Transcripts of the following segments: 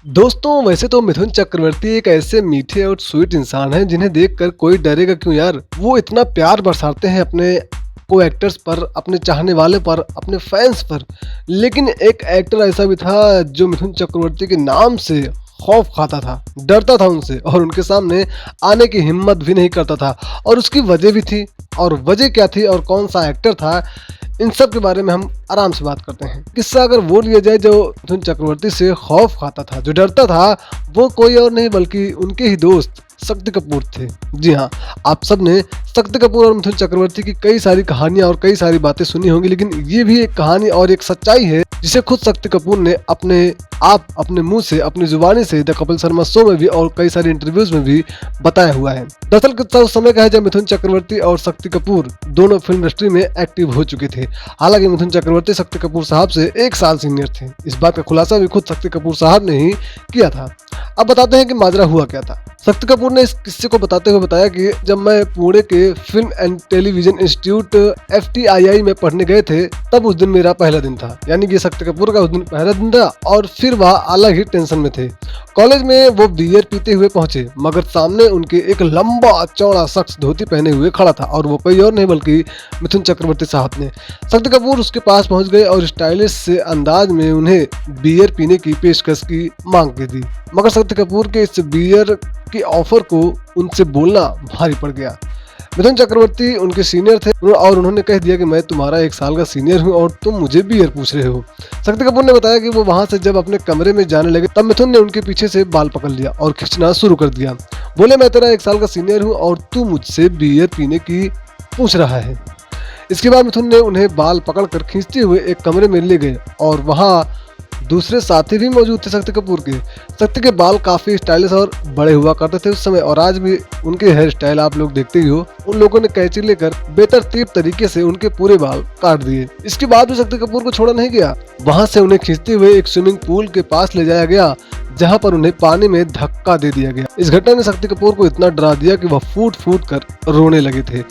दोस्तों वैसे तो मिथुन चक्रवर्ती एक ऐसे मीठे और स्वीट इंसान हैं जिन्हें देखकर कोई डरेगा क्यों यार। वो इतना प्यार बरसाते हैं अपने को एक्टर्स पर, अपने चाहने वाले पर, अपने फैंस पर। लेकिन एक एक्टर ऐसा भी था जो मिथुन चक्रवर्ती के नाम से खौफ खाता था, डरता था उनसे और उनके सामने आने की हिम्मत भी नहीं करता था। और उसकी वजह भी थी। और वजह क्या थी और कौन सा एक्टर था, इन सब के बारे में हम आराम से बात करते हैं। किस्सा अगर वो लिया जाए जो मिथुन चक्रवर्ती से खौफ खाता था, जो डरता था, वो कोई और नहीं बल्कि उनके ही दोस्त शक्ति कपूर थे। जी हाँ, आप सब ने शक्ति कपूर और मिथुन चक्रवर्ती की कई सारी कहानियां और कई सारी बातें सुनी होंगी, लेकिन ये भी एक कहानी और एक सच्चाई है जिसे खुद शक्ति कपूर ने अपने मुंह से, अपनी जुबानी से द कपिल शर्मा शो में भी और कई सारे इंटरव्यूज में भी बताया हुआ है। दरअसल किस्सा उस समय का है जब मिथुन चक्रवर्ती और शक्ति कपूर दोनों फिल्म इंडस्ट्री में एक्टिव हो चुके थे। हालांकि मिथुन चक्रवर्ती शक्ति कपूर साहब से 1 साल सीनियर थे। इस बात का खुलासा भी खुद शक्ति कपूर साहब ने ही किया था। अब बताते हैं कि माजरा हुआ क्या था। शक्ति कपूर ने इस किस्से को बताते हुए बताया कि जब मैं पुणे के film and television institute FTII में पढ़ने गए थे, तब उस दिन मेरा पहला दिन था। यानी कि शक्ति कपूर का उस दिन पहला दिन था और फिर वह अलग ही टेंशन में थे। कॉलेज में वो बियर पीते हुए पहुंचे, मगर सामने उनके एक लंबा चौड़ा शख्स धोती पहने हुए खड़ा था और वो कोई और नहीं बल्कि मिथुन चक्रवर्ती साहब ने। शक्ति कपूर उसके पास पहुंच गए और स्टाइलिश से अंदाज में उन्हें बियर पीने की पेशकश की मांग की थी, मगर शक्ति कपूर के इस बियर की ऑफर को उनसे बोलना भारी पड़ गया। मिथुन चक्रवर्ती उनके सीनियर थे और उन्होंने कह दिया कि मैं तुम्हारा 1 साल का सीनियर हूं और तुम मुझे बियर पूछ रहे हो। शक्ति कपूर ने बताया कि वो वहां से जब अपने कमरे में जाने लगे तब मिथुन ने उनके पीछे से बाल पकड़ लिया और खींचना शुरू कर दिया। बोले, मैं तेरा 1 साल का सीनियर हूँ और तू मुझसे बियर पीने की पूछ रहा है। इसके बाद मिथुन ने उन्हें बाल पकड़कर खींचते हुए एक कमरे में ले गए और वहाँ दूसरे साथी भी मौजूद थे शक्ति कपूर के। शक्ति के बाल काफी स्टाइलिश और बड़े हुआ करते थे उस समय, और आज भी उनके हेयर स्टाइल आप लोग देखते ही हो। उन लोगों ने कैंची लेकर बेतरतीब तरीके से उनके पूरे बाल काट दिए। इसके बाद भी शक्ति कपूर को छोड़ा नहीं गया। वहां से उन्हें खींचते हुए एक स्विमिंग पूल के पास ले जाया गया, जहां पर उन्हें पानी में धक्का दे दिया गया। इस घटना ने शक्ति कपूर को इतना डरा दिया कि वह फूट फूट कर रोने लगे थे।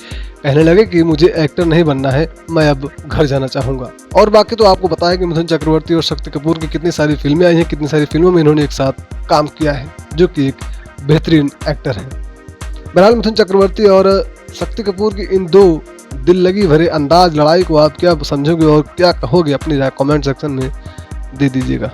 कहने लगे कि मुझे एक्टर नहीं बनना है, मैं अब घर जाना चाहूंगा। और बाकी तो आपको पता है कि मिथुन चक्रवर्ती और शक्ति कपूर की कितनी सारी फिल्में आई हैं, कितनी सारी फिल्मों में इन्होंने एक साथ काम किया है, जो कि एक बेहतरीन एक्टर है। बहरहाल मिथुन चक्रवर्ती और शक्ति कपूर की इन दो दिल लगी भरे अंदाज लड़ाई को आप क्या समझोगे और क्या कहोगे, अपनी राय कमेंट सेक्शन में दे दीजिएगा।